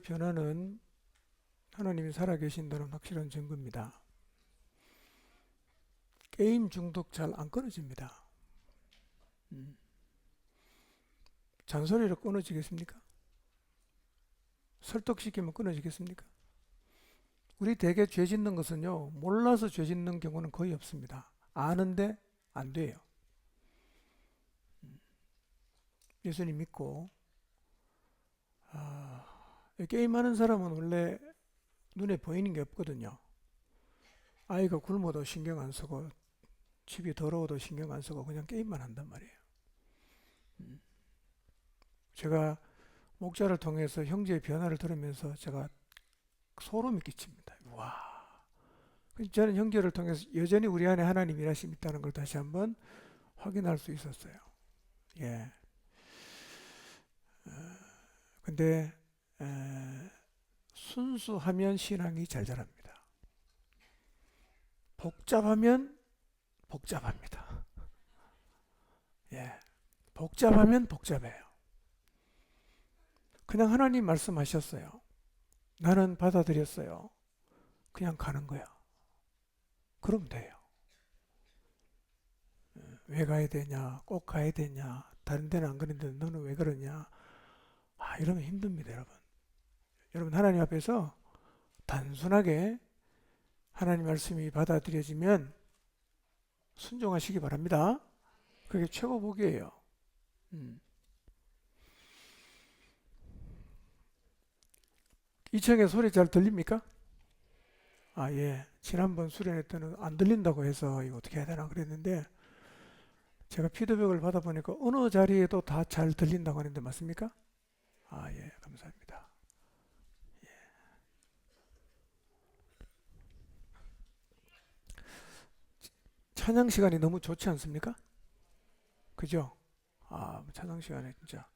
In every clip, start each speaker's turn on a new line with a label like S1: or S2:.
S1: 변화는 하나님이 살아계신다는 확실한 증거입니다. 게임 중독 잘 안 끊어집니다. 잔소리로 끊어지겠습니까? 설득시키면 끊어지겠습니까? 우리 대개 죄 짓는 것은요, 몰라서 죄 짓는 경우는 거의 없습니다. 아는데 안 돼요. 예수님 믿고, 게임하는 사람은 원래 눈에 보이는 게 없거든요. 아이가 굶어도 신경 안 쓰고, 집이 더러워도 신경 안 쓰고, 그냥 게임만 한단 말이에요. 제가 목자를 통해서 형제의 변화를 들으면서 제가 소름이 끼칩니다. 와. 저는 형제를 통해서 여전히 우리 안에 하나님 일하심이 있다는 걸 다시 한번 확인할 수 있었어요. 예. 근데 순수하면 신앙이 잘 자랍니다. 복잡하면 복잡합니다. 예. 복잡하면 복잡해요. 그냥 하나님 말씀하셨어요. 나는 받아들였어요. 그냥 가는 거야. 그럼 돼요. 왜 가야 되냐? 꼭 가야 되냐? 다른 데는 안 그랬는데 너는 왜 그러냐? 이러면 힘듭니다, 여러분. 여러분, 하나님 앞에서 단순하게 하나님 말씀이 받아들여지면 순종하시기 바랍니다. 그게 최고 복이에요. 이청의 소리 잘 들립니까? 예. 지난번 수련회 때는 안 들린다고 해서 이거 어떻게 해야 되나 그랬는데 제가 피드백을 받아보니까 어느 자리에도 다 잘 들린다고 하는데 맞습니까? 예. 감사합니다. 예. 찬양 시간이 너무 좋지 않습니까? 그죠? 찬양 시간에 진짜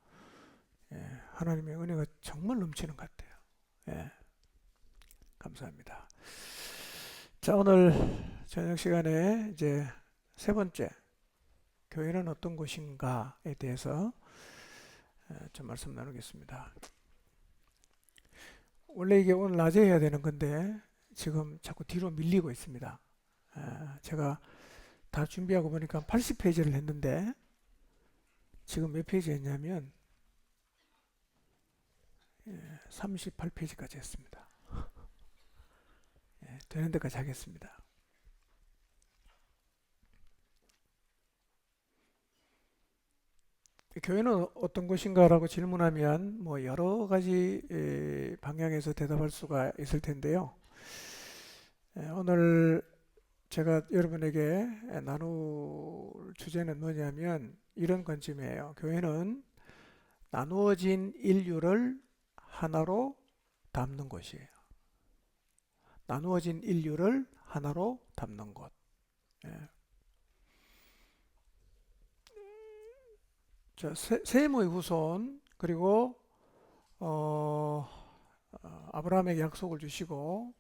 S1: 하나님의 은혜가 정말 넘치는 것 같아요. 예. 감사합니다. 자, 오늘 저녁 시간에 이제 세 번째, 교회는 어떤 곳인가에 대해서 좀 말씀 나누겠습니다. 원래 이게 오늘 낮에 해야 되는 건데 지금 자꾸 뒤로 밀리고 있습니다. 제가 다 준비하고 보니까 80페이지를 했는데 지금 몇 페이지 했냐면 38페이지까지 했습니다. 되는 데까지 하겠습니다. 교회는 어떤 것인가라고 질문하면 뭐 여러 가지 방향에서 대답할 수가 있을 텐데요. 오늘 제가 여러분에게 나눌 주제는 뭐냐면 이런 관점이에요. 교회는 나누어진 인류를 하나로 담는 곳이에요. 나누어진 인류를 하나로 담는 곳. 자, 셈의 후손 그리고 아브라함에게 약속을 주시고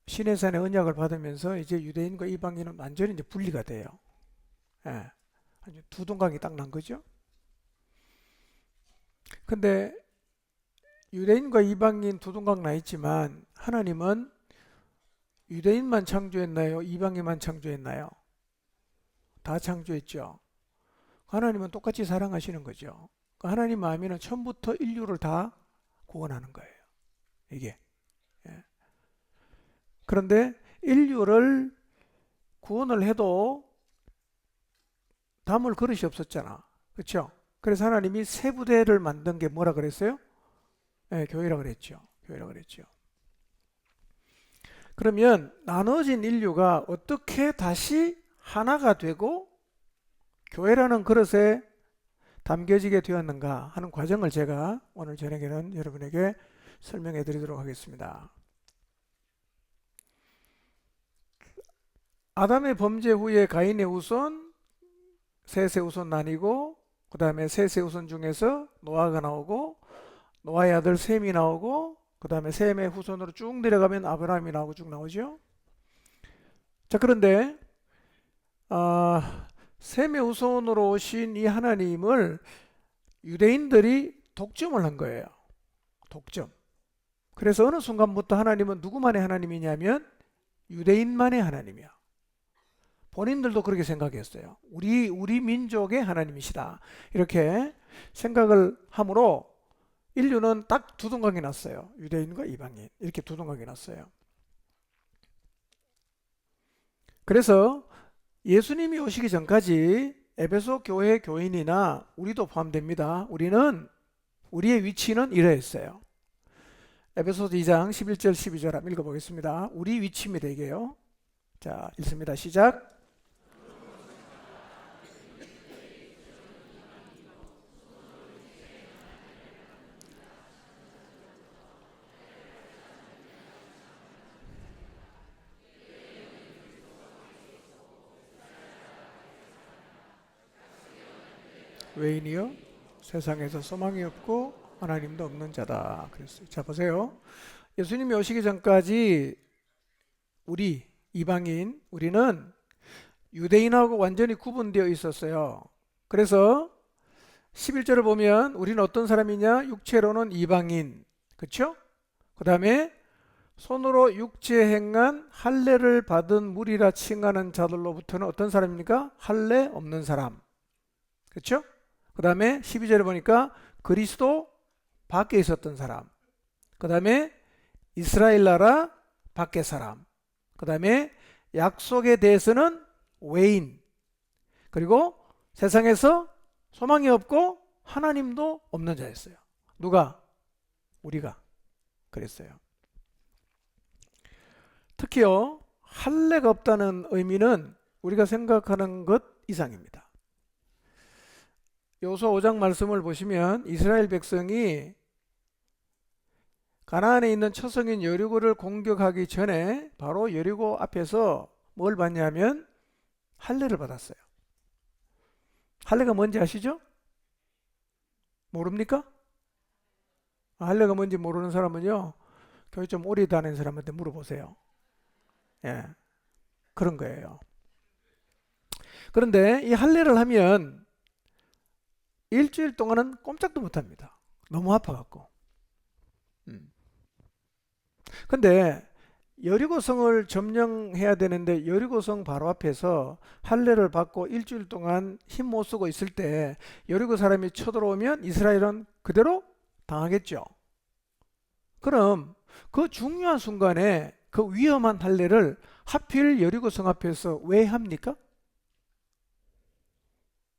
S1: 시내산의 언약을 받으면서 이제 유대인과 이방인은 완전히 이제 분리가 돼요. 두 동강이 딱 난 거죠. 근데 유대인과 이방인 두 동강 나 있지만 하나님은 유대인만 창조했나요? 이방인만 창조했나요? 다 창조했죠. 하나님은 똑같이 사랑하시는 거죠. 하나님 마음에는 처음부터 인류를 다 구원하는 거예요. 이게. 그런데 인류를 구원을 해도 담을 그릇이 없었잖아. 그렇죠? 그래서 하나님이 새 부대를 만든 게 뭐라 그랬어요? 교회라 그랬죠. 교회라 그랬죠. 그러면 나눠진 인류가 어떻게 다시 하나가 되고 교회라는 그릇에 담겨지게 되었는가 하는 과정을 제가 오늘 저녁에는 여러분에게 설명해 드리도록 하겠습니다. 아담의 범죄 후에 가인의 후손, 셋의 후손 나뉘고 그 다음에 셋의 후손 중에서 노아가 나오고 노아의 아들 셈이 나오고 그 다음에 셈의 후손으로 쭉 내려가면 아브라함이 나오고 쭉 나오죠. 자, 그런데 셈의 후손으로 오신 이 하나님을 유대인들이 독점을 한 거예요. 독점. 그래서 어느 순간부터 하나님은 누구만의 하나님이냐면 유대인만의 하나님이야. 본인들도 그렇게 생각했어요. 우리 민족의 하나님이시다. 이렇게 생각을 함으로 인류는 딱 두동강이 났어요. 유대인과 이방인. 이렇게 두동강이 났어요. 그래서 예수님이 오시기 전까지 에베소 교회 교인이나 우리도 포함됩니다. 우리의 위치는 이러했어요. 에베소서 2장 11절 12절 한번 읽어보겠습니다. 우리 위치입니다. 이게요. 자, 읽습니다. 시작. 외인이요 세상에서 소망이 없고 하나님도 없는 자다 그랬어요. 자, 보세요. 예수님이 오시기 전까지 우리 이방인, 우리는 유대인하고 완전히 구분되어 있었어요. 그래서 11절을 보면 우리는 어떤 사람이냐? 육체로는 이방인, 그렇죠? 그 다음에 손으로 육체 행한 할례를 받은 무리라 칭하는 자들로부터는 어떤 사람입니까? 할례 없는 사람, 그렇죠? 그 다음에 12절에 보니까 그리스도 밖에 있었던 사람, 그 다음에 이스라엘 나라 밖의 사람, 그 다음에 약속에 대해서는 외인, 그리고 세상에서 소망이 없고 하나님도 없는 자였어요. 누가? 우리가 그랬어요. 특히요, 할례가 없다는 의미는 우리가 생각하는 것 이상입니다. 여호수아 5장 말씀을 보시면 이스라엘 백성이 가나안에 있는 초성인 여리고를 공격하기 전에 바로 여리고 앞에서 뭘 받냐면 할례를 받았어요. 할례가 뭔지 아시죠? 모릅니까? 할례가 뭔지 모르는 사람은요, 교회 좀 오래 다니는 사람한테 물어보세요. 예, 그런 거예요. 그런데 이 할례를 하면 일주일 동안은 꼼짝도 못합니다. 너무 아파갖고. 근데 여리고성을 점령해야 되는데 여리고성 바로 앞에서 할례를 받고 일주일 동안 힘 못 쓰고 있을 때 여리고 사람이 쳐들어오면 이스라엘은 그대로 당하겠죠. 그럼 그 중요한 순간에 그 위험한 할례를 하필 여리고성 앞에서 왜 합니까?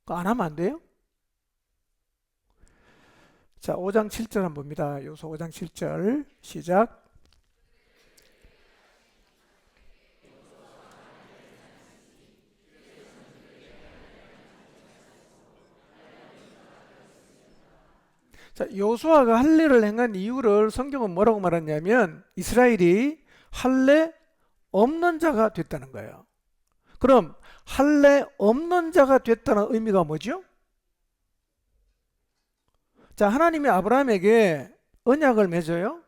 S1: 안 하면 안 돼요? 자, 5장 7절 한번 봅니다. 여호수아 5장 7절 시작. 자, 여호수아가 할례를 행한 이유를 성경은 뭐라고 말하냐면 이스라엘이 할례 없는 자가 됐다는 거예요. 그럼 할례 없는 자가 됐다는 의미가 뭐죠? 자, 하나님이 아브라함에게 언약을 맺어요.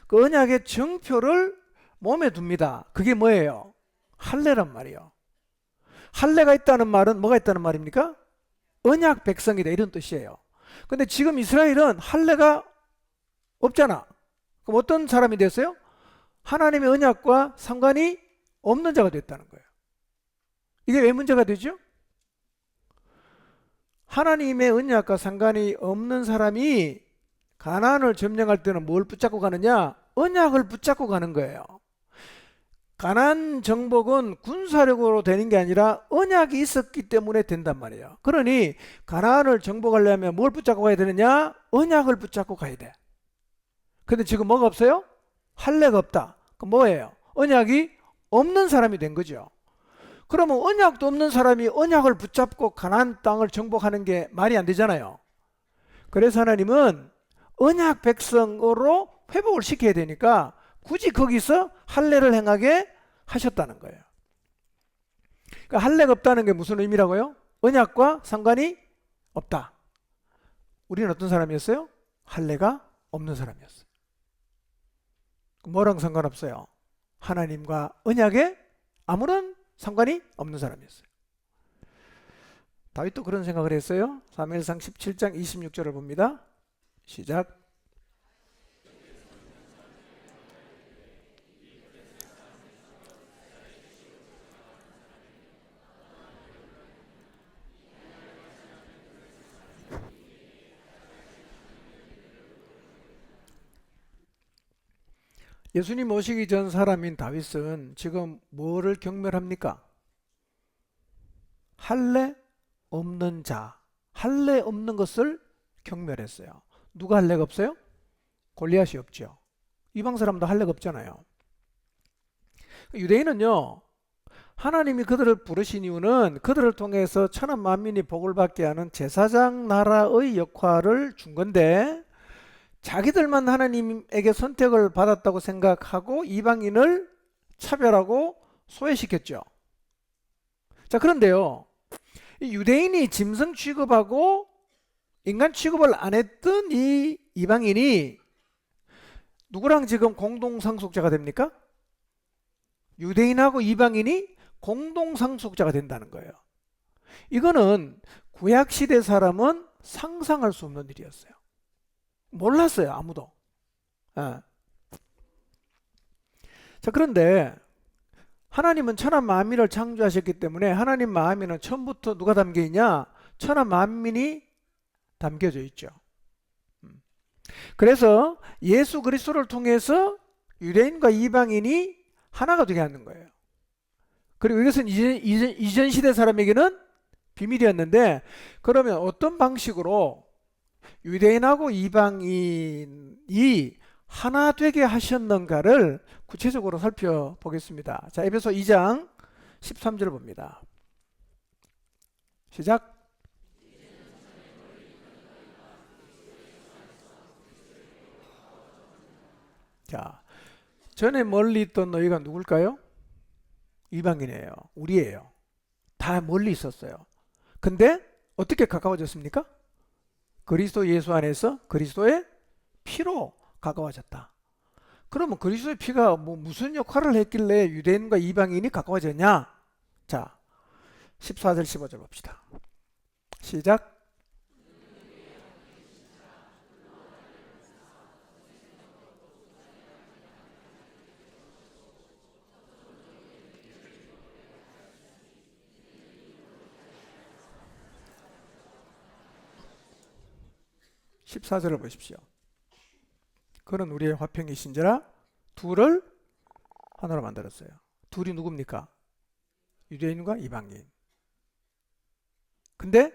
S1: 그 언약의 증표를 몸에 둡니다. 그게 뭐예요? 할례란 말이에요. 할례가 있다는 말은 뭐가 있다는 말입니까? 언약 백성이다 이런 뜻이에요. 근데 지금 이스라엘은 할례가 없잖아. 그럼 어떤 사람이 됐어요? 하나님의 언약과 상관이 없는 자가 됐다는 거예요. 이게 왜 문제가 되죠? 하나님의 언약과 상관이 없는 사람이 가나안을 점령할 때는 뭘 붙잡고 가느냐? 언약을 붙잡고 가는 거예요. 가나안 정복은 군사력으로 되는 게 아니라 언약이 있었기 때문에 된단 말이에요. 그러니 가나안을 정복하려면 뭘 붙잡고 가야 되느냐? 언약을 붙잡고 가야 돼. 근데 지금 뭐가 없어요? 할례가 없다. 그럼 뭐예요? 언약이 없는 사람이 된 거죠. 그러면 언약도 없는 사람이 언약을 붙잡고 가나안 땅을 정복하는 게 말이 안 되잖아요. 그래서 하나님은 언약 백성으로 회복을 시켜야 되니까 굳이 거기서 할례를 행하게 하셨다는 거예요. 그러니까 할례가 없다는 게 무슨 의미라고요? 언약과 상관이 없다. 우리는 어떤 사람이었어요? 할례가 없는 사람이었어요. 뭐랑 상관없어요? 하나님과 언약에 아무런 상관이 없는 사람이었어요. 다윗도 그런 생각을 했어요. 사무엘상 17장 26절을 봅니다. 시작. 예수님 오시기 전 사람인 다윗은 지금 뭐를 경멸합니까? 할례 없는 자, 할례 없는 것을 경멸했어요. 누가 할례가 없어요? 골리앗이 없죠. 이방 사람도 할례가 없잖아요. 유대인은요, 하나님이 그들을 부르신 이유는 그들을 통해서 천한 만민이 복을 받게 하는 제사장 나라의 역할을 준 건데, 자기들만 하나님에게 선택을 받았다고 생각하고 이방인을 차별하고 소외시켰죠. 자, 그런데요, 이 유대인이 짐승 취급하고 인간 취급을 안 했던 이 이방인이 누구랑 지금 공동상속자가 됩니까? 유대인하고 이방인이 공동상속자가 된다는 거예요. 이거는 구약시대 사람은 상상할 수 없는 일이었어요. 몰랐어요, 아무도. 예. 자, 그런데 하나님은 천하 만민을 창조하셨기 때문에 하나님 마음에는 처음부터 누가 담겨 있냐? 천하 만민이 담겨져 있죠. 그래서 예수 그리스도를 통해서 유대인과 이방인이 하나가 되게 하는 거예요. 그리고 이것은 이전 시대 사람에게는 비밀이었는데, 그러면 어떤 방식으로 유대인하고 이방인이 하나 되게 하셨는가를 구체적으로 살펴보겠습니다. 자, 에베소 2장 13절 봅니다. 시작. 자, 전에 멀리 있던 너희가 누굴까요? 이방인이에요. 우리예요. 다 멀리 있었어요. 근데 어떻게 가까워졌습니까? 그리스도 예수 안에서 그리스도의 피로 가까워졌다. 그러면 그리스도의 피가 무슨 역할을 했길래 유대인과 이방인이 가까워졌냐? 자, 14절 15절 봅시다. 시작. (14절을) 보십시오. 그는 우리의 화평이신지라 둘을 하나로 만들었어요. 둘이 누굽니까? 유대인과 이방인. 근데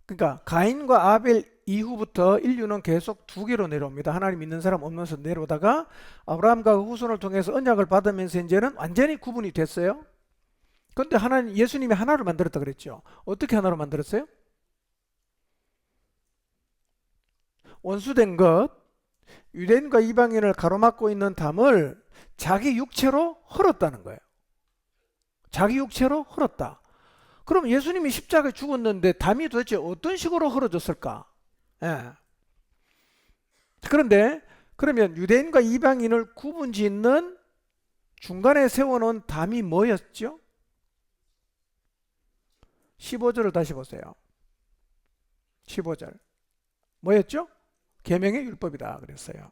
S1: 그러니까 가인과 아벨 이후부터 인류는 계속 두 개로 내려옵니다. 하나님 믿는 사람 없는 사람 내려오다가 아브라함과 그 후손을 통해서 언약을 받으면서 이제는 완전히 구분이 됐어요. 그런데 하나님, 예수님이 하나로 만들었다 그랬죠. 어떻게 하나로 만들었어요? 원수된 것, 유대인과 이방인을 가로막고 있는 담을 자기 육체로 헐었다는 거예요. 자기 육체로 헐었다. 그럼 예수님이 십자가에 죽었는데 담이 도대체 어떤 식으로 헐어졌을까? 예. 그런데 그러면 유대인과 이방인을 구분짓는 중간에 세워놓은 담이 뭐였죠? 15절을 다시 보세요. 15절 뭐였죠? 계명의 율법이다 그랬어요.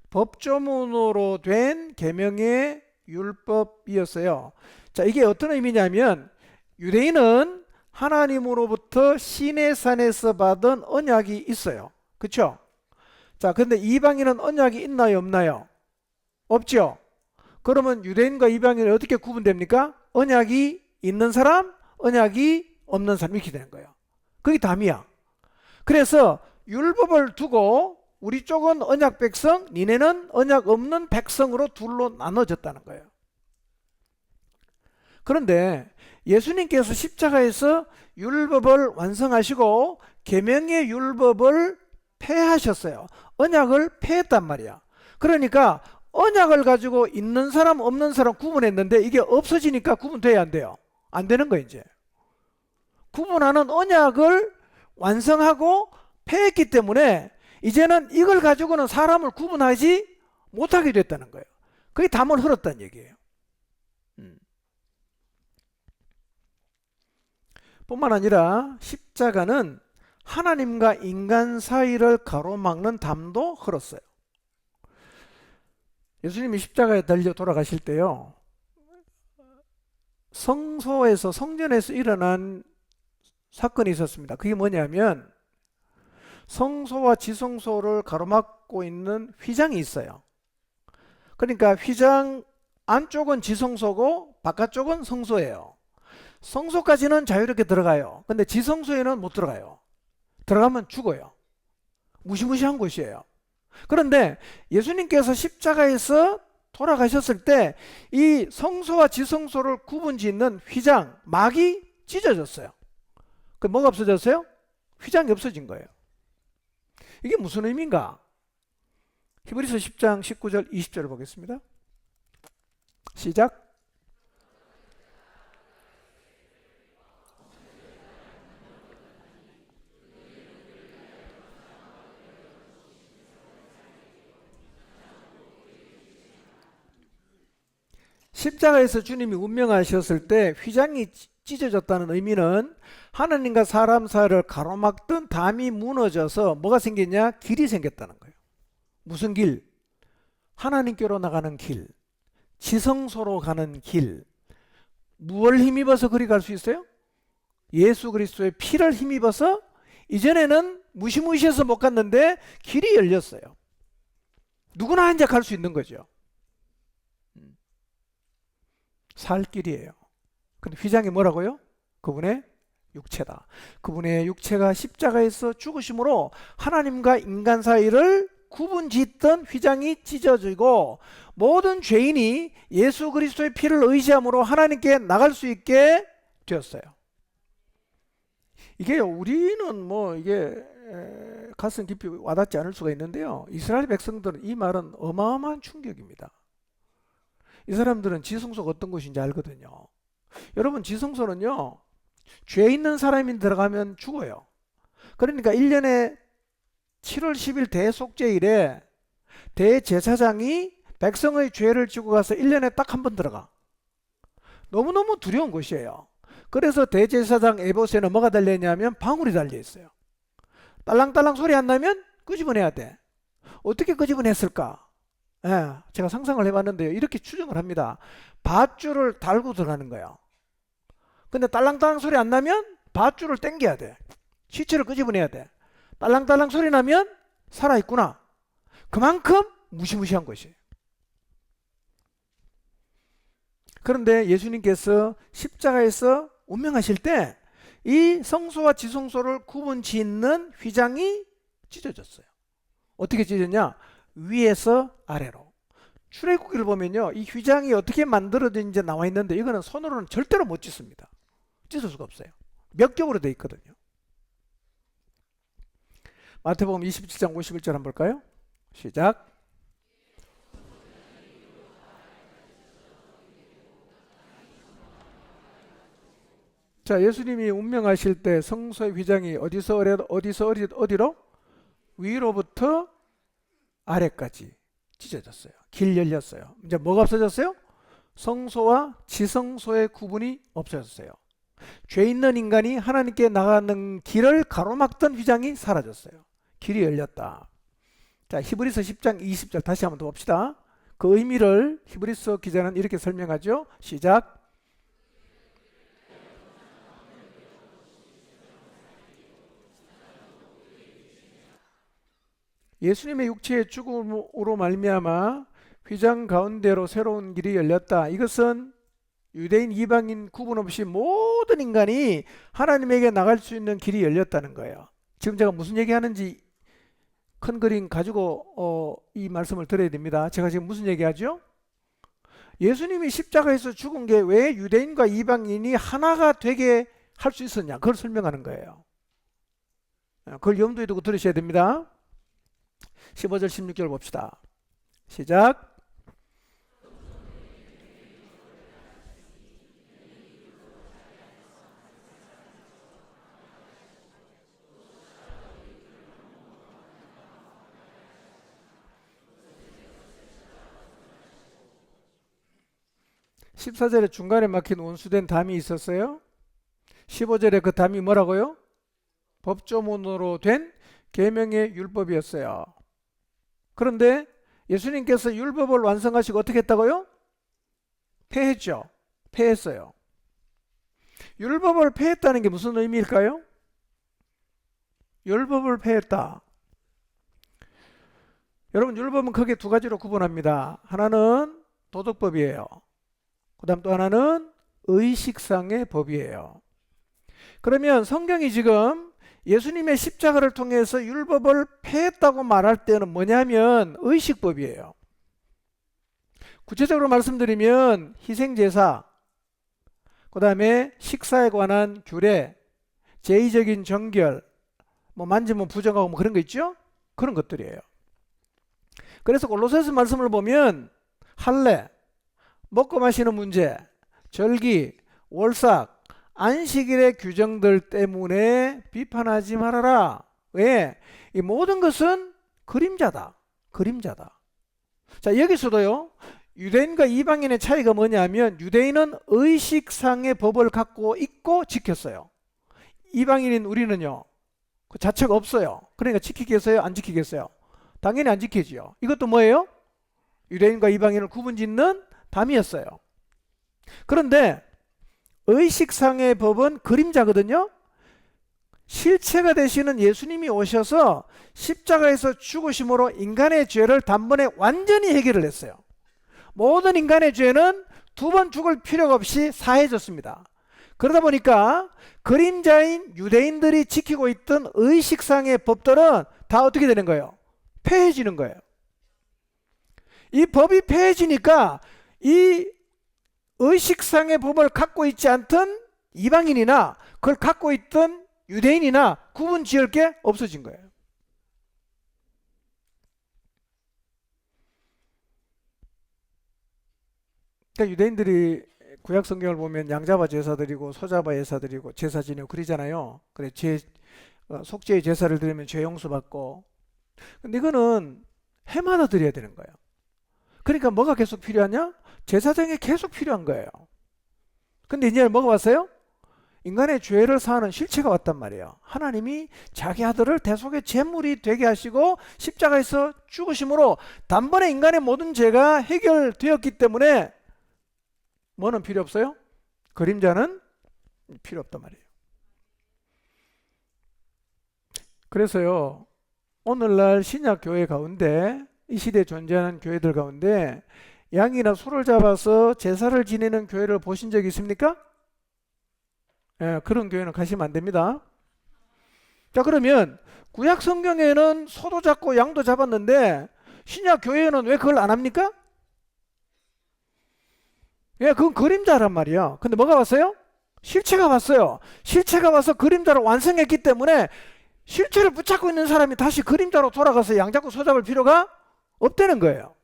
S1: 법조문으로 된 계명의 율법이었어요. 자, 이게 어떤 의미냐면 유대인은 하나님으로부터 시내산에서 받은 언약이 있어요. 그렇죠? 자, 근데 이방인은 언약이 있나요, 없나요? 없죠. 그러면 유대인과 이방인은 어떻게 구분됩니까? 언약이 있는 사람, 언약이 없는 사람, 이렇게 되는 거예요. 그게 담이야. 그래서 율법을 두고 우리 쪽은 언약 백성, 니네는 언약 없는 백성으로 둘로 나눠졌다는 거예요. 그런데 예수님께서 십자가에서 율법을 완성하시고 계명의 율법을 폐하셨어요. 언약을 폐했단 말이야. 그러니까 언약을 가지고 있는 사람 없는 사람 구분했는데 이게 없어지니까 구분돼야 안 돼요. 안 되는 거예요. 이제 구분하는 언약을 완성하고 폐했기 때문에 이제는 이걸 가지고는 사람을 구분하지 못하게 됐다는 거예요. 그게 담을 흘렀다는 얘기예요. 뿐만 아니라 십자가는 하나님과 인간 사이를 가로막는 담도 흘렀어요. 예수님이 십자가에 달려 돌아가실 때요, 성소에서, 성전에서 일어난 사건이 있었습니다. 그게 뭐냐면 성소와 지성소를 가로막고 있는 휘장이 있어요. 그러니까 휘장 안쪽은 지성소고 바깥쪽은 성소예요. 성소까지는 자유롭게 들어가요. 근데 지성소에는 못 들어가요. 들어가면 죽어요. 무시무시한 곳이에요. 그런데 예수님께서 십자가에서 돌아가셨을 때 이 성소와 지성소를 구분짓는 휘장, 막이 찢어졌어요. 그 뭐가 없어졌어요? 휘장이 없어진 거예요. 이게 무슨 의미인가? 히브리서 10장 19절 20절을 보겠습니다. 시작. 십자가에서 주님이 운명하셨을 때 휘장이 찢어졌다는 의미는 하나님과 사람 사이를 가로막던 담이 무너져서 뭐가 생겼냐? 길이 생겼다는 거예요. 무슨 길? 하나님께로 나가는 길, 지성소로 가는 길. 무엇을 힘입어서 그리 갈 수 있어요? 예수 그리스도의 피를 힘입어서 이전에는 무시무시해서 못 갔는데 길이 열렸어요. 누구나 이제 갈 수 있는 거죠. 살 길이에요. 근데 휘장이 뭐라고요? 그분의 육체다. 그분의 육체가 십자가에서 죽으심으로 하나님과 인간 사이를 구분짓던 휘장이 찢어지고 모든 죄인이 예수 그리스도의 피를 의지함으로 하나님께 나갈 수 있게 되었어요. 이게 우리는 뭐 이게 가슴 깊이 와닿지 않을 수가 있는데요. 이스라엘 백성들은 이 말은 어마어마한 충격입니다. 이 사람들은 지성소가 어떤 곳인지 알거든요. 여러분, 지성소는요, 죄 있는 사람이 들어가면 죽어요. 그러니까 1년에 7월 10일 대속죄일에 대제사장이 백성의 죄를 지고 가서 1년에 딱 한 번 들어가. 너무너무 두려운 곳이에요. 그래서 대제사장 에봇에는 뭐가 달려있냐면 방울이 달려있어요. 딸랑딸랑 소리 안 나면 끄집어내야 돼. 어떻게 끄집어냈을까? 제가 상상을 해봤는데요. 이렇게 추정을 합니다. 밧줄을 달고 들어가는 거예요. 근데 딸랑딸랑 소리 안 나면 밧줄을 당겨야 돼. 시체를 끄집어내야 돼. 딸랑딸랑 소리 나면 살아있구나. 그만큼 무시무시한 것이에요. 그런데 예수님께서 십자가에서 운명하실 때 이 성소와 지성소를 구분짓는 휘장이 찢어졌어요. 어떻게 찢어졌냐? 위에서 아래로. 출애굽기를 보면요, 이 휘장이 어떻게 만들어진지 나와 있는데 이거는 손으로는 절대로 못 찢습니다. 찢을 수가 없어요. 몇 겹으로 되어 있거든요. 마태복음 27장 51절 한번 볼까요? 시작. 자, 예수님이 운명하실 때 성소의 휘장이 어디로? 위로부터 아래까지 찢어졌어요. 길 열렸어요. 이제 뭐가 없어졌어요? 성소와 지성소의 구분이 없어졌어요. 죄 있는 인간이 하나님께 나가는 길을 가로막던 휘장이 사라졌어요. 길이 열렸다. 자, 히브리서 10장 20절 다시 한번 더 봅시다. 그 의미를 히브리서 기자는 이렇게 설명하죠. 시작. 예수님의 육체의 죽음으로 말미암아 휘장 가운데로 새로운 길이 열렸다. 이것은 유대인 이방인 구분 없이 모든 인간이 하나님에게 나갈 수 있는 길이 열렸다는 거예요. 지금 제가 무슨 얘기하는지 큰 그림 가지고 이 말씀을 드려야 됩니다. 제가 지금 무슨 얘기하죠? 예수님이 십자가에서 죽은 게 왜 유대인과 이방인이 하나가 되게 할 수 있었냐, 그걸 설명하는 거예요. 그걸 염두에 두고 들으셔야 됩니다. 15절 16절 봅시다. 시작. 십사 절에 중간에 막힌 원수된 담이 있었어요. 15절에 그 담이 뭐라고요? 법조문으로 된 계명의 율법이었어요. 그런데 예수님께서 율법을 완성하시고 어떻게 했다고요? 폐했죠. 폐했어요. 율법을 폐했다는 게 무슨 의미일까요? 율법을 폐했다. 여러분, 율법은 크게 두 가지로 구분합니다. 하나는 도덕법이에요. 그 다음 또 하나는 의식상의 법이에요. 그러면 성경이 지금 예수님의 십자가를 통해서 율법을 폐했다고 말할 때는 뭐냐면 의식법이에요. 구체적으로 말씀드리면 희생제사, 그 다음에 식사에 관한 규례, 제의적인 정결, 뭐 만지면 부정하고 뭐 그런 거 있죠? 그런 것들이에요. 그래서 골로새서 말씀을 보면 할례, 먹고 마시는 문제, 절기, 월삭, 안식일의 규정들 때문에 비판하지 말아라. 왜? 이 모든 것은 그림자다. 그림자다. 자, 여기서도요, 유대인과 이방인의 차이가 뭐냐면 유대인은 의식상의 법을 갖고 있고 지켰어요. 이방인인 우리는요, 그 자체가 없어요. 그러니까 지키겠어요? 안 지키겠어요? 당연히 안 지키지요. 이것도 뭐예요? 유대인과 이방인을 구분짓는 담이었어요. 그런데 의식상의 법은 그림자거든요. 실체가 되시는 예수님이 오셔서 십자가에서 죽으심으로 인간의 죄를 단번에 완전히 해결을 했어요. 모든 인간의 죄는 두 번 죽을 필요가 없이 사해졌습니다. 그러다 보니까 그림자인 유대인들이 지키고 있던 의식상의 법들은 다 어떻게 되는 거예요? 폐해지는 거예요. 이 법이 폐해지니까 이 의식상의 법을 갖고 있지 않던 이방인이나 그걸 갖고 있던 유대인이나 구분 지을 게 없어진 거예요. 그러니까 유대인들이 구약 성경을 보면 양잡아 제사 드리고 소잡아 제사 드리고 제사 지내고 그러잖아요. 그래, 속죄의 제사를 드리면 죄 용서 받고. 근데 이거는 해마다 드려야 되는 거예요. 그러니까 뭐가 계속 필요하냐? 제사장이 계속 필요한 거예요. 근데 이제 뭐가 왔어요? 인간의 죄를 사하는 실체가 왔단 말이에요. 하나님이 자기 아들을 대속의 제물이 되게 하시고 십자가에서 죽으심으로 단번에 인간의 모든 죄가 해결되었기 때문에 뭐는 필요 없어요? 그림자는 필요 없단 말이에요. 그래서요, 오늘날 신약 교회 가운데, 이 시대에 존재하는 교회들 가운데 양이나 소를 잡아서 제사를 지내는 교회를 보신 적 있습니까? 예, 그런 교회는 가시면 안 됩니다. 자, 그러면 구약 성경에는 소도 잡고 양도 잡았는데 신약 교회는 왜 그걸 안 합니까? 예, 그건 그림자란 말이야. 근데 뭐가 왔어요? 실체가 왔어요. 실체가 와서 그림자를 완성했기 때문에 실체를 붙잡고 있는 사람이 다시 그림자로 돌아가서 양 잡고 소 잡을 필요가 없다는 거예요.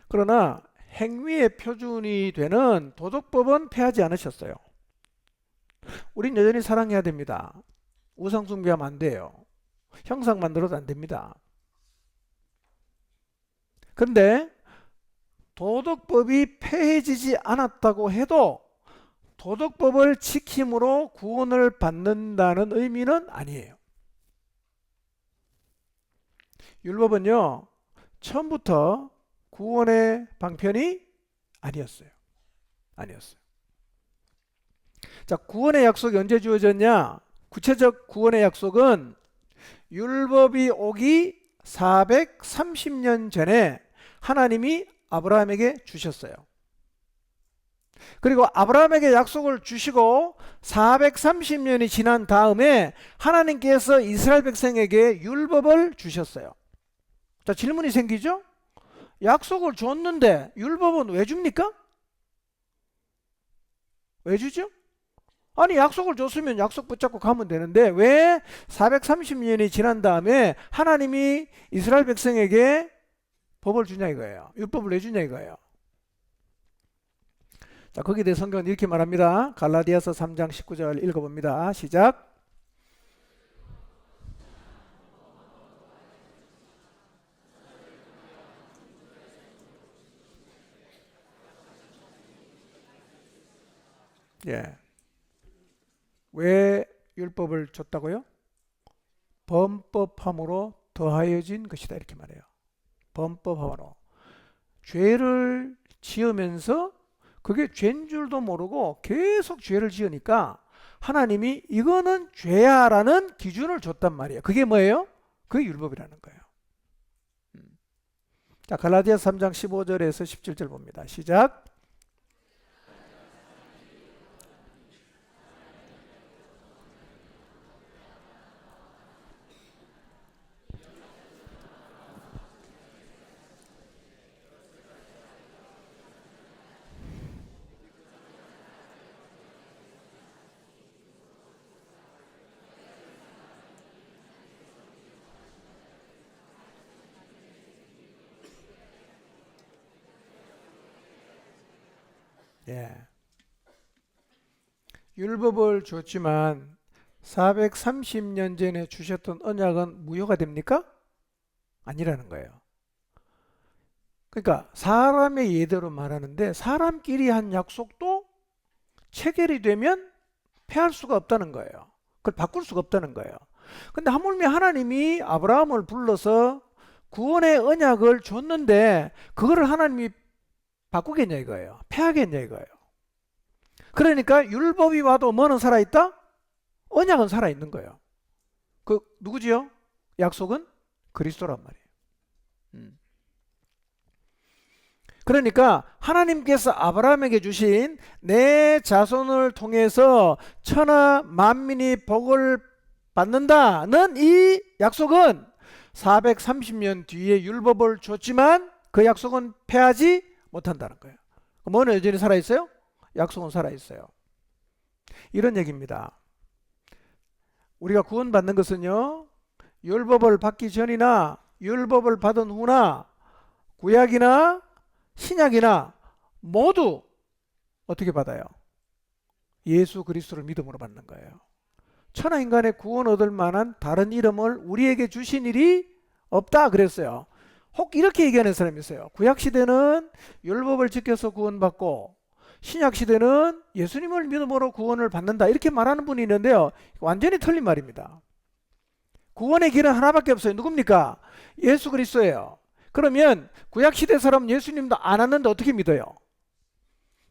S1: 그러나 행위의 표준이 되는 도덕법은 폐하지 않으셨어요. 우린 여전히 사랑해야 됩니다. 우상 숭배하면 안 돼요. 형상 만들어도 안 됩니다. 그런데 도덕법이 폐해지지 않았다고 해도 도덕법을 지킴으로 구원을 받는다는 의미는 아니에요. 율법은요, 처음부터 구원의 방편이 아니었어요. 자, 구원의 약속이 언제 주어졌냐? 구체적 구원의 약속은 율법이 오기 430년 전에 하나님이 아브라함에게 주셨어요. 그리고 아브라함에게 약속을 주시고 430년이 지난 다음에 하나님께서 이스라엘 백성에게 율법을 주셨어요. 자, 질문이 생기죠? 약속을 줬는데 율법은 왜 줍니까? 왜 주죠? 아니, 약속을 줬으면 약속 붙잡고 가면 되는데 왜 430년이 지난 다음에 하나님이 이스라엘 백성에게 법을 주냐 이거예요. 율법을 왜 주냐 이거예요. 자, 거기에 대해 성경은 이렇게 말합니다. 갈라디아서 3장 19절 읽어봅니다. 시작. 예. 왜 율법을 줬다고요? 범법함으로 더하여진 것이다 이렇게 말해요. 범법함으로. 죄를 지으면서 그게 죄인 줄도 모르고 계속 죄를 지으니까 하나님이 이거는 죄야라는 기준을 줬단 말이에요. 그게 뭐예요? 그게 율법이라는 거예요. 자, 갈라디아서 3장 15절에서 17절 봅니다. 시작. 예. 율법을 줬지만 430년 전에 주셨던 언약은 무효가 됩니까? 아니라는 거예요. 그러니까 사람의 예대로 말하는데 사람끼리 한 약속도 체결이 되면 폐할 수가 없다는 거예요. 그걸 바꿀 수가 없다는 거예요. 근데 하물며 하나님이 아브라함을 불러서 구원의 언약을 줬는데 그거를 하나님이 바꾸겠냐 이거예요. 폐하겠냐 이거예요. 그러니까 율법이 와도 뭐는 살아있다? 언약은 살아있는 거예요. 그 누구지요? 약속은 그리스도란 말이에요. 그러니까 하나님께서 아브라함에게 주신 내 자손을 통해서 천하 만민이 복을 받는다는 이 약속은 430년 뒤에 율법을 줬지만 그 약속은 폐하지 못한다는 거예요. 뭐는 여전히 살아있어요? 약속은 살아있어요. 이런 얘기입니다. 우리가 구원받는 것은요, 율법을 받기 전이나 율법을 받은 후나 구약이나 신약이나 모두 어떻게 받아요? 예수 그리스도를 믿음으로 받는 거예요. 천하 인간의 구원 얻을 만한 다른 이름을 우리에게 주신 일이 없다 그랬어요. 혹 이렇게 얘기하는 사람이 있어요. 구약 시대는 율법을 지켜서 구원받고 신약 시대는 예수님을 믿음으로 구원을 받는다 이렇게 말하는 분이 있는데요. 완전히 틀린 말입니다. 구원의 길은 하나밖에 없어요. 누굽니까? 예수 그리스도예요. 그러면 구약 시대 사람 예수님도 안 왔는데 어떻게 믿어요?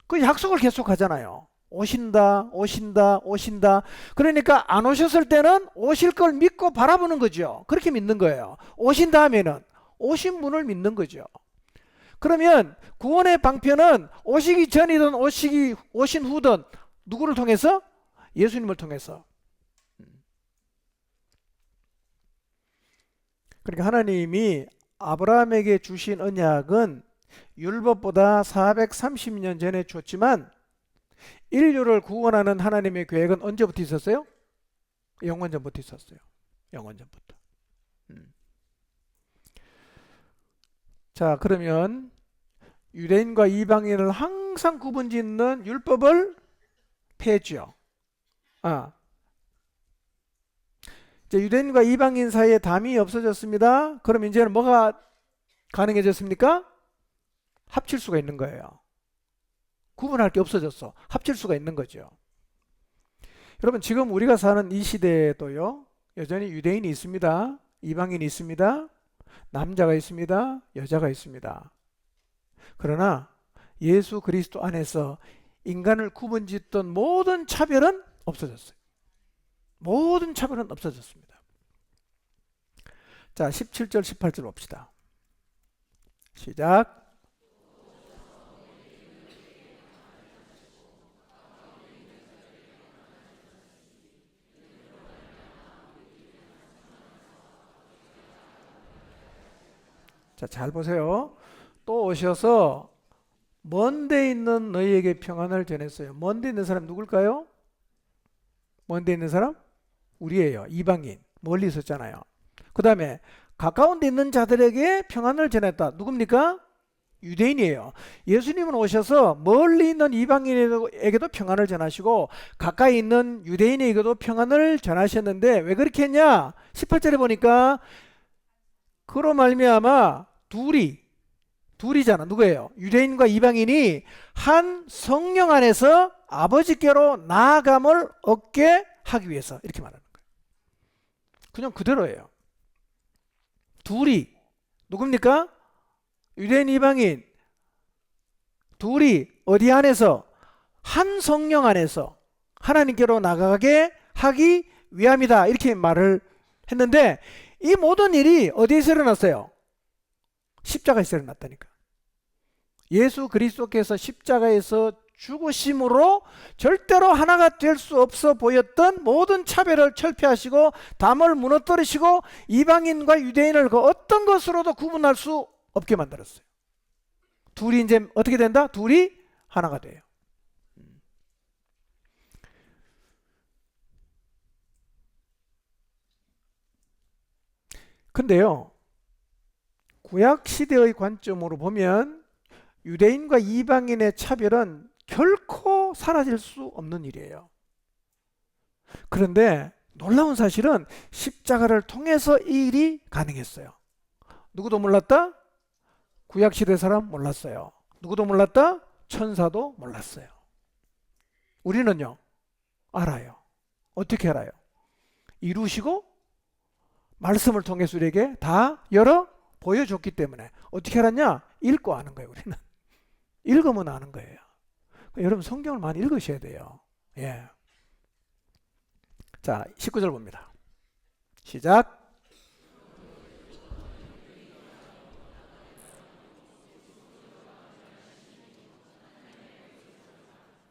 S1: 그 약속을 계속 하잖아요. 오신다 오신다 오신다. 그러니까 안 오셨을 때는 오실 걸 믿고 바라보는 거죠. 그렇게 믿는 거예요. 오신 다음에는 오신 분을 믿는 거죠. 그러면 구원의 방편은 오시기 전이든 오신 후든 누구를 통해서? 예수님을 통해서. 그러니까 하나님이 아브라함에게 주신 언약은 율법보다 430년 전에 줬지만 인류를 구원하는 하나님의 계획은 언제부터 있었어요? 영원전부터 있었어요. 영원전부터. 자, 그러면 유대인과 이방인을 항상 구분짓는 율법을 폐했죠. 이제 유대인과 이방인 사이에 담이 없어졌습니다. 그럼 이제는 뭐가 가능해졌습니까? 합칠 수가 있는 거예요. 구분할 게 없어졌어. 합칠 수가 있는 거죠. 여러분, 지금 우리가 사는 이 시대에도요, 여전히 유대인이 있습니다. 이방인이 있습니다. 남자가 있습니다. 여자가 있습니다. 그러나 예수 그리스도 안에서 인간을 구분짓던 모든 차별은 없어졌어요. 모든 차별은 없어졌습니다. 자, 17절 18절 봅시다. 시작. 자, 잘 보세요. 또 오셔서 먼데 있는 너희에게 평안을 전했어요. 먼데 있는 사람 누굴까요? 먼데 있는 사람? 우리예요. 이방인. 멀리 있었잖아요. 그 다음에 가까운 데 있는 자들에게 평안을 전했다. 누굽니까? 유대인이에요. 예수님은 오셔서 멀리 있는 이방인에게도 평안을 전하시고 가까이 있는 유대인에게도 평안을 전하셨는데 왜 그렇게 했냐? 18절에 보니까 그로 말미암아 둘이잖아. 누구예요? 유대인과 이방인이 한 성령 안에서 아버지께로 나아감을 얻게 하기 위해서 이렇게 말하는 거예요. 그냥 그대로예요. 둘이 누굽니까? 유대인 이방인 둘이 어디 안에서? 한 성령 안에서 하나님께로 나가게 하기 위함이다, 이렇게 말을 했는데, 이 모든 일이 어디에서 일어났어요? 십자가에서 일어났다니까. 예수 그리스도께서 십자가에서 죽으심으로 절대로 하나가 될 수 없어 보였던 모든 차별을 철폐하시고 담을 무너뜨리시고 이방인과 유대인을 그 어떤 것으로도 구분할 수 없게 만들었어요. 둘이 이제 어떻게 된다? 둘이 하나가 돼요. 근데요, 구약 시대의 관점으로 보면 유대인과 이방인의 차별은 결코 사라질 수 없는 일이에요. 그런데 놀라운 사실은 십자가를 통해서 이 일이 가능했어요. 누구도 몰랐다? 구약시대 사람 몰랐어요. 누구도 몰랐다? 천사도 몰랐어요. 우리는요, 알아요. 어떻게 알아요? 이루시고 말씀을 통해서 우리에게 다 열어 보여줬기 때문에. 어떻게 알았냐? 읽고 아는 거예요. 우리는 읽으면 아는 거예요. 여러분 성경을 많이 읽으셔야 돼요. 예. 자, 19절 봅니다. 시작.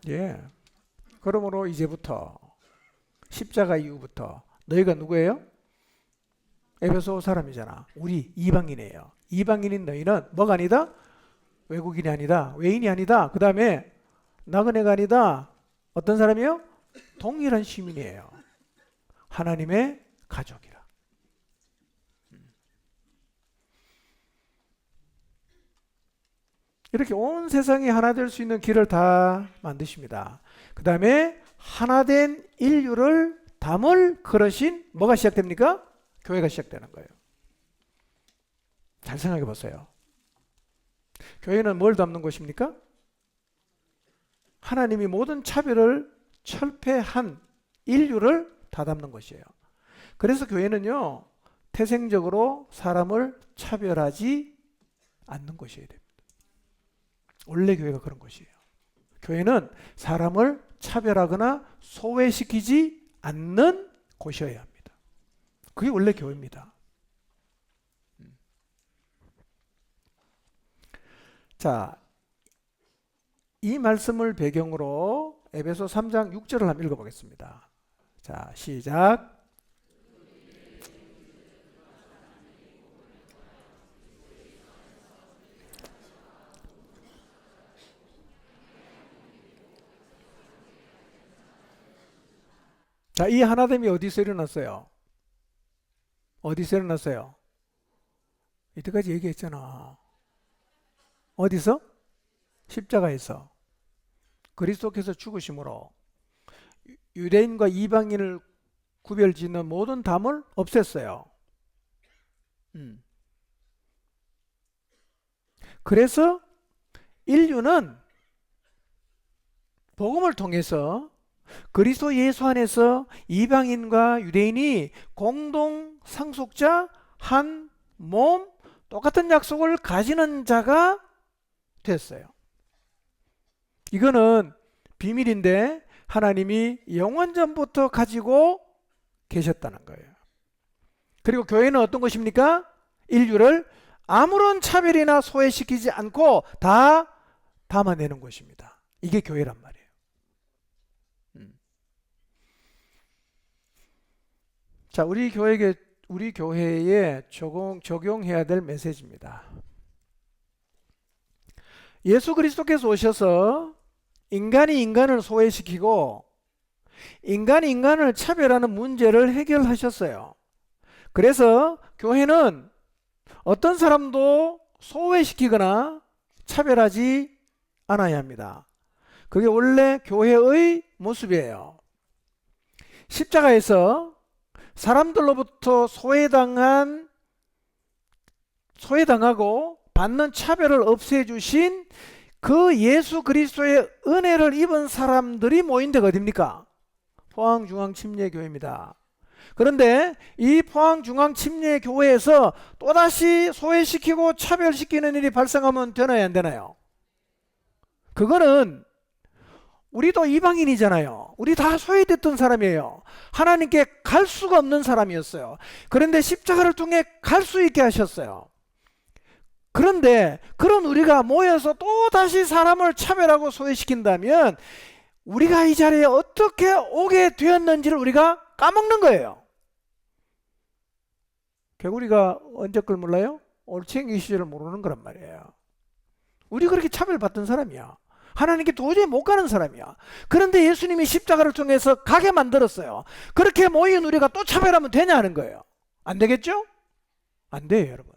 S1: 예. 그러므로 이제부터 십자가 이후부터 너희가 누구예요? 에베소 사람이잖아. 우리 이방인이에요. 이방인인 너희는 뭐가 아니다? 외국인이 아니다. 외인이 아니다. 그 다음에 나그네가 아니다. 어떤 사람이요? 동일한 시민이에요. 하나님의 가족이라. 이렇게 온 세상이 하나 될 수 있는 길을 다 만드십니다. 그 다음에 하나 된 인류를 담을 그릇인 뭐가 시작됩니까? 교회가 시작되는 거예요. 잘 생각해 보세요. 교회는 뭘 담는 것입니까? 하나님이 모든 차별을 철폐한 인류를 다 담는 것이에요. 그래서 교회는요, 태생적으로 사람을 차별하지 않는 것이어야 됩니다. 원래 교회가 그런 것이에요. 교회는 사람을 차별하거나 소외시키지 않는 곳이어야 합니다. 그게 원래 교회입니다. 자, 이 말씀을 배경으로 에베소 3장 6절을 한번 읽어보겠습니다. 자, 시작. 자, 이 하나됨이 어디서 일어났어요? 어디서 일어났어요? 이때까지 얘기했잖아. 어디서? 십자가에서. 그리스도께서 죽으심으로 유대인과 이방인을 구별짓는 모든 담을 없앴어요. 그래서 인류는 복음을 통해서 그리스도 예수 안에서 이방인과 유대인이 공동 상속자, 한 몸, 똑같은 약속을 가지는 자가 됐어요. 이거는 비밀인데 하나님이 영원전부터 가지고 계셨다는 거예요. 그리고 교회는 어떤 것입니까? 인류를 아무런 차별이나 소외시키지 않고 다 담아내는 것입니다. 이게 교회란 말이에요. 자, 우리 교회에 적용해야 될 메시지입니다. 예수 그리스도께서 오셔서 인간이 인간을 소외시키고 인간이 인간을 차별하는 문제를 해결하셨어요. 그래서 교회는 어떤 사람도 소외시키거나 차별하지 않아야 합니다. 그게 원래 교회의 모습이에요. 십자가에서 사람들로부터 소외당하고 받는 차별을 없애주신 그 예수 그리스도의 은혜를 입은 사람들이 모인 데가 어딥니까? 포항중앙침례교회입니다. 그런데 이 포항중앙침례교회에서 또다시 소외시키고 차별시키는 일이 발생하면 되나요, 안 되나요? 그거는 우리도 이방인이잖아요. 우리 다 소외됐던 사람이에요. 하나님께 갈 수가 없는 사람이었어요. 그런데 십자가를 통해 갈 수 있게 하셨어요. 그런데 그런 우리가 모여서 또 다시 사람을 차별하고 소외시킨다면 우리가 이 자리에 어떻게 오게 되었는지를 우리가 까먹는 거예요. 결국 우리가 언제 걸 몰라요? 올챙이 시절을 모르는 거란 말이에요. 우리 그렇게 차별받던 사람이야. 하나님께 도저히 못 가는 사람이야. 그런데 예수님이 십자가를 통해서 가게 만들었어요. 그렇게 모인 우리가 또 차별하면 되냐는 거예요. 안 되겠죠? 안 돼요, 여러분.